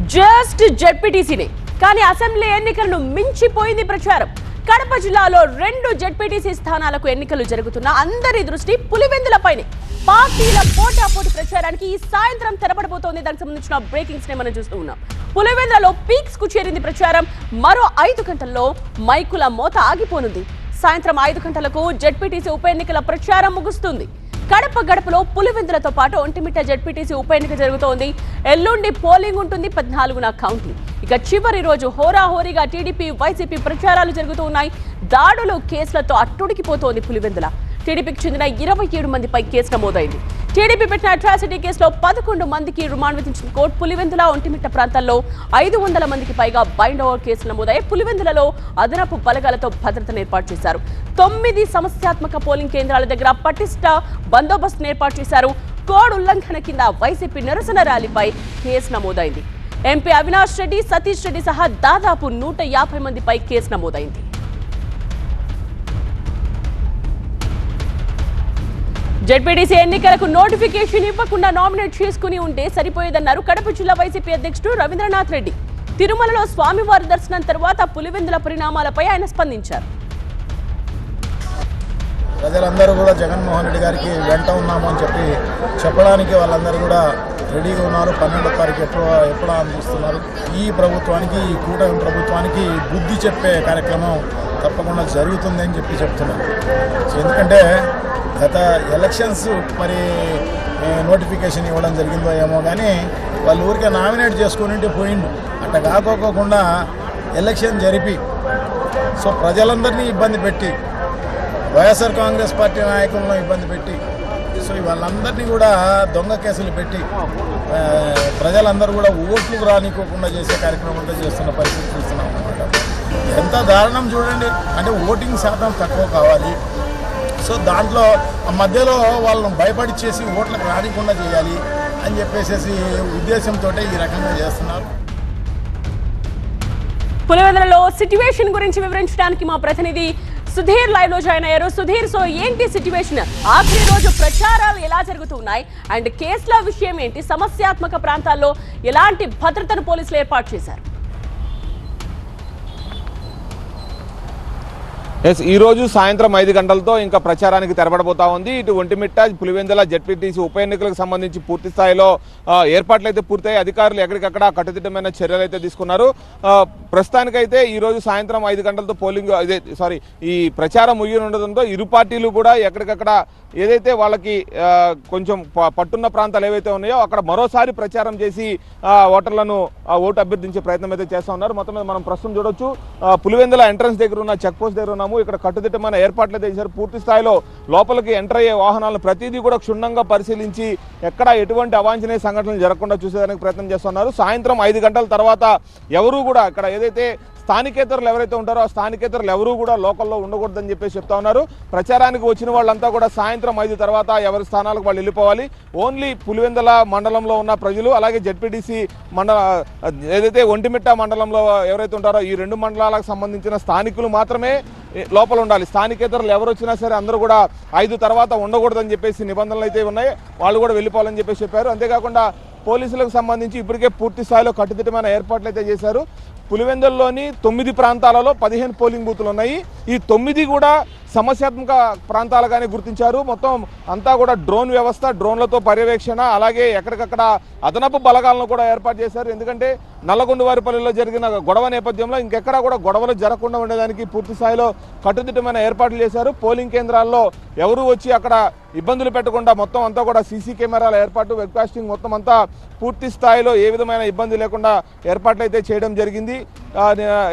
Just జెడ్పీటీసీనే కానీ assembly ఎన్నికలను మించిపోయింది ప్రచారం. కడప జిల్లాలో 2 జెడ్పీటీసీ స్థానాలకు ఎన్నికలు జరుగుతున్న అందరి దృష్టి పులివెందులపైనే. పార్టీల పోటాపోటీ ప్రచారానికి ఈ సాయంత్రం తెరపడబోతోంది. దానికి సంబంధించిన బ్రేకింగ్స్ నే మనం చూస్తూ ఉన్నాం. పులివెందులలో పీక్స్ కు చేరింది ప్రచారం. మరో 5 గంటల్లో మైకుల మోత ఆగిపోనుంది. సాయంత్రం 5 గంటలకు జెడ్పీటీసీ ఉప ఎన్నికల ప్రచారం ముగుస్తుంది. కడప గడపలో పులివెందులతో పాటు ఒంటిమిట్ట జెడ్పీటీసీ ఉప ఎన్నిక జరుగుతోంది. ఎల్లుండి పోలింగ్ ఉంటుంది, 14న కౌంటింగ్. ఇక చివరి రోజు హోరాహోరీగా టీడీపీ వైసీపీ ప్రచారాలు జరుగుతూ ఉన్నాయి. దాడులు కేసులతో అట్టుడికిపోతోంది పులివెందుల. టీడీపీకి చెందిన 27 మందిపై కేసు నమోదైంది. టీడీపీ పెట్టిన అట్రాసిటీ కేసులో 11 మందికి రిమాండ్ విధించిన కోర్టు. పులివెందుల ఒంటిమిట్ట ప్రాంతాల్లో 500 మందికి పైగా బైండ్ ఓవర్ కేసులు నమోదయ్యాయి. పులివెందులలో అదనపు బలగాలతో భద్రతను ఏర్పాటు చేశారు. 9 సమస్యాత్మక పోలింగ్ కేంద్రాల దగ్గర పటిష్ట బందోబస్తును ఏర్పాటు చేశారు. కోడ్ ఉల్లంఘన కింద వైసీపీ నిరసన ర్యాలీపై కేసు నమోదైంది. ఎంపీ అవినాష్ రెడ్డి, సతీష్ రెడ్డి సహా దాదాపు 150 మందిపై కేసు నమోదైంది. జెడ్పీటీసీ ఎన్నికలకు నోటిఫికేషన్ ఇవ్వకుండా నామినేట్ చేసుకుని ఉంటే సరిపోయేదన్నారు కడప జిల్లా వైసీపీ అధ్యక్షుడు రవీంద్రనాథ్ రెడ్డి. తిరుమలలో స్వామివారి దర్శనం తర్వాత పులివెందుల పరిణామాలపై ఆయన స్పందించారు. ప్రజలందరూ కూడా జగన్మోహన్ రెడ్డి గారికి వెంట ఉన్నాము అని చెప్పడానికి వాళ్ళందరూ కూడా రెడీగా ఉన్నారు. 12వ తారీఖు ఎప్పుడు అందిస్తున్నారు. ఈ ప్రభుత్వానికి, ఈ కూటమి ప్రభుత్వానికి బుద్ధి చెప్పే కార్యక్రమం తప్పకుండా జరుగుతుంది అని చెప్తున్నారు. ఎందుకంటే గత ఎలక్షన్స్ మరి నోటిఫికేషన్ ఇవ్వడం జరిగిందో ఏమో కానీ వాళ్ళు ఊరికే నామినేట్ చేసుకుని పోయిండు. అట్ట కాకోకుండా ఎలక్షన్ జరిపి సో ప్రజలందరినీ ఇబ్బంది పెట్టి, వైఎస్ఆర్ కాంగ్రెస్ పార్టీ నాయకులను ఇబ్బంది పెట్టి, సో వాళ్ళందరినీ కూడా దొంగ కేసులు పెట్టి ప్రజలందరూ కూడా ఓట్లు రానికోకుండా చేసే కార్యక్రమం అంతా చేస్తున్న పరిస్థితి చూస్తున్నాం అన్నమాట. ఎంత దారుణం చూడండి. అంటే ఓటింగ్ శాతం తక్కువ కావాలి, సో దాంట్లో మధ్యలో వాళ్ళను భయపడిచ్చేసి ఓట్లకు రానికుండా చేయాలి అని చెప్పేసి ఉద్దేశంతో ఈ రకంగా చేస్తున్నారు. పులివెందులలో సిట్యువేషన్ గురించి వివరించడానికి మా ప్రతినిధి సుధీర్ లైవ్ లో జాయిన్ అయ్యారు. సుధీర్, సో ఏంటి సిట్యువేషన్? ఆఖరి రోజు ప్రచారాలు ఎలా జరుగుతున్నాయి అండ్ కేసుల విషయం ఏంటి? సమస్యాత్మక ప్రాంతాల్లో ఎలాంటి భద్రతను పోలీసులు ఏర్పాటు చేశారు? ఈ రోజు సాయంత్రం 5 గంటలతో ఇంకా ప్రచారానికి తెరపడబోతా ఉంది. ఇటు ఒంటిమిట్ట, పులివెందుల జెడ్పీటీసీ ఉప ఎన్నికలకు సంబంధించి పూర్తి స్థాయిలో ఏర్పాట్లు అయితే పూర్తయి అధికారులు ఎక్కడికక్కడ కట్టుదిట్టమైన చర్యలు అయితే తీసుకున్నారు. ప్రస్తుతానికైతే ఈ రోజు సాయంత్రం 5 గంటలతో ఈ ప్రచారం ముగియనుండడంతో ఇరు పార్టీలు కూడా ఎక్కడికక్కడ ఏదైతే వాళ్ళకి కొంచెం పట్టున్న ప్రాంతాలు ఏవైతే ఉన్నాయో అక్కడ మరోసారి ప్రచారం చేసి ఓటర్లను ఓటు అభ్యర్థించే ప్రయత్నం అయితే చేస్తూ ఉన్నారు. మొత్తం మీద మనం ప్రస్తుతం చూడొచ్చు, పులివెందుల ఎంట్రన్స్ దగ్గర ఉన్న చెక్ పోస్ట్ దగ్గర ఉన్నాము. ఇక్కడ కట్టుదిట్టమైన ఏర్పాట్లు అయితే చేశారు. పూర్తి స్థాయిలో లోపలికి ఎంటర్ అయ్యే వాహనాలను ప్రతిదీ కూడా క్షుణ్ణంగా పరిశీలించి ఎక్కడ ఎటువంటి అవాంఛనీయ సంఘటనలు జరగకుండా చూసేదానికి ప్రయత్నం చేస్తున్నారు. సాయంత్రం 5 గంటల తర్వాత ఎవరు కూడా ఇక్కడ ఏదైతే స్థానికేతరులు ఎవరైతే ఉంటారో ఆ స్థానికేతరులు ఎవరూ కూడా లోకల్లో ఉండకూడదని చెప్పేసి చెప్తా ఉన్నారు. ప్రచారానికి వచ్చిన వాళ్ళంతా కూడా సాయంత్రం 5 తర్వాత ఎవరి స్థానాలకు వాళ్ళు వెళ్ళిపోవాలి. ఓన్లీ పులివెందుల మండలంలో ఉన్న ప్రజలు, అలాగే జెడ్పీటీసీ ఏదైతే ఒంటిమిట్ట మండలంలో ఎవరైతే ఉంటారో ఈ 2 మండలాలకు సంబంధించిన స్థానికులు మాత్రమే లోపల ఉండాలి. స్థానికేతరులు ఎవరు వచ్చినా సరే అందరూ కూడా 5 తర్వాత ఉండకూడదని చెప్పేసి నిబంధనలు అయితే ఉన్నాయి. వాళ్ళు కూడా వెళ్ళిపోవాలని చెప్పేసి చెప్పారు. అంతేకాకుండా పోలీసులకు సంబంధించి ఇప్పటికే పూర్తి స్థాయిలో కట్టుదిట్టమైన ఏర్పాట్లు అయితే చేశారు. పులివెందుల్లోని 9 ప్రాంతాలలో 15 పోలింగ్ బూతులు ఉన్నాయి. ఈ 9 కూడా సమస్యాత్మక ప్రాంతాలుగానే గుర్తించారు. మొత్తం అంతా కూడా డ్రోన్ వ్యవస్థ, డ్రోన్లతో పర్యవేక్షణ, అలాగే ఎక్కడికక్కడ అదనపు బలగాలను కూడా ఏర్పాటు చేశారు. ఎందుకంటే నల్లగొండవారిపల్లిలో జరిగిన గొడవ నేపథ్యంలో ఇంకెక్కడా కూడా గొడవలు జరగకుండా ఉండేదానికి పూర్తి స్థాయిలో కట్టుదిట్టమైన ఏర్పాట్లు చేశారు. పోలింగ్ కేంద్రాల్లో ఎవరు వచ్చి అక్కడ ఇబ్బందులు పెట్టకుండా మొత్తం అంతా కూడా సీసీ కెమెరాల ఏర్పాటు, వెబ్కాస్టింగ్ మొత్తం అంతా పూర్తి స్థాయిలో ఏ విధమైన ఇబ్బంది లేకుండా ఏర్పాట్లు అయితే చేయడం జరిగింది.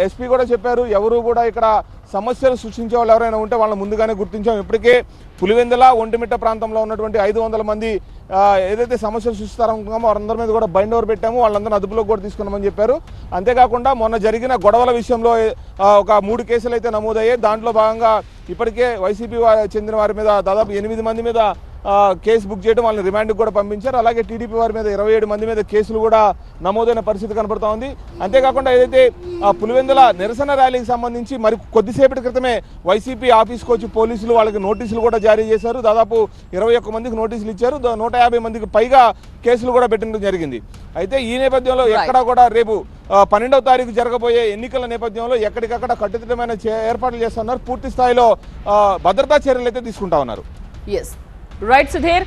ఎస్పీ కూడా చెప్పారు, ఎవరు కూడా ఇక్కడ సమస్యలు సృష్టించే వాళ్ళు ఎవరైనా ఉంటే వాళ్ళని ముందుగానే గుర్తించాం. ఇప్పటికే పులివెందుల, ఒంటిమిట్ట ప్రాంతంలో ఉన్నటువంటి 500 మంది ఏదైతే సమస్యలు సృష్టిస్తారనుకున్నామో వారందరి మీద కూడా బైండ్ ఓవర్ పెట్టాము, వాళ్ళందరినీ అదుపులోకి కూడా తీసుకున్నామని చెప్పారు. అంతేకాకుండా మొన్న జరిగిన గొడవల విషయంలో ఒక 3 కేసులు అయితే నమోదయ్యాయి. దాంట్లో భాగంగా ఇప్పటికే వైసీపీ చెందిన వారి మీద దాదాపు 8 మంది మీద కేసు బుక్ చేయడం, వాళ్ళని రిమాండ్కి కూడా పంపించారు. అలాగే టీడీపీ వారి మీద 27 మంది మీద కేసులు కూడా నమోదైన పరిస్థితి కనబడుతూ ఉంది. అంతేకాకుండా ఏదైతే పులివెందుల నిరసన ర్యాలీకి సంబంధించి మరి కొద్దిసేపటి క్రితమే వైసీపీ ఆఫీస్కి వచ్చి పోలీసులు వాళ్ళకి నోటీసులు కూడా జారీ చేశారు. దాదాపు 21 మందికి నోటీసులు ఇచ్చారు. 150 మందికి పైగా కేసులు కూడా పెట్టడం జరిగింది. అయితే ఈ నేపథ్యంలో ఎక్కడా కూడా రేపు 12వ తారీఖు జరగబోయే ఎన్నికల నేపథ్యంలో ఎక్కడికక్కడ కట్టుదిట్టమైన ఏర్పాట్లు చేస్తున్నారు. పూర్తి స్థాయిలో భద్రతా చర్యలు అయితే తీసుకుంటా ఉన్నారు. రైట్ సుధీర్.